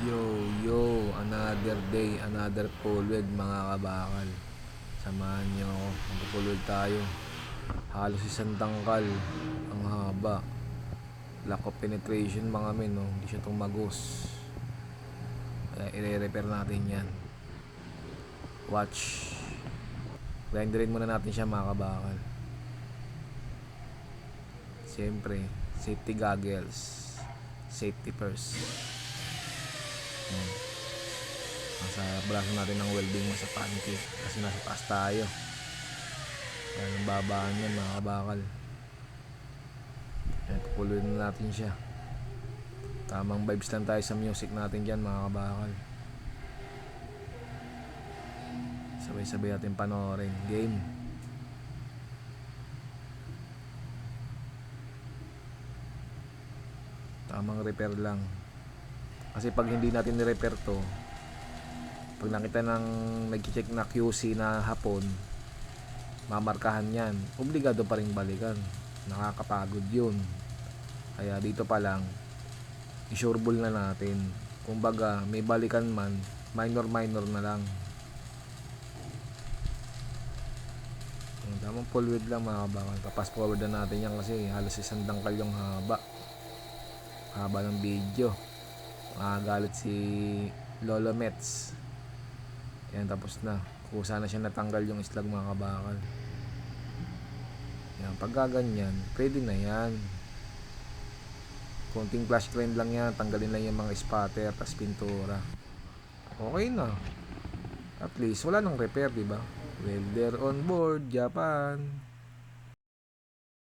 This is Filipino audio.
Yo, yo, another day, another pulwed mga kabakal. Samahan niyo ako, magpupulwed tayo. Halos isang tangkal, ang haba. Lack of penetration mga men, no? Hindi siya tumagos. Kaya i-repair natin yan. Watch. Renderin muna natin siya mga kabakal. Siyempre, safety goggles. Safety first. Nasa braso natin ng welding sa pancake kasi nasa taas tayo. Kaya ang babaan yan mga kabakal. Kaya pupuloy na natin siya. Tamang vibes lang tayo sa music natin dyan mga kabakal. Sabay-sabay natin panoorin. Game. Tamang repair lang. Kasi pag hindi natin ni-repair to, pag nakita ng nag-check na QC na hapon, mamarkahan yan. Obligado pa rin balikan. Nakakapagod yun. Kaya dito pa lang, i-sureball na natin. Kumbaga, may balikan man, minor na lang. Tamang full width lang mga kabakal. Papas forward na natin yan kasi halos isang dangkal yung haba. Haba ng video. Makagalit si Lolo Mets. Yan, tapos na. Kusa na siya natanggal yung islag mga kabakal. Yan, pag gaganyan, pwede na yan. Konting flash grind lang yan. Tanggalin lang yung mga spatter, tas pintura. Okay na. At least, wala nang repair, diba? Welder on board, Japan.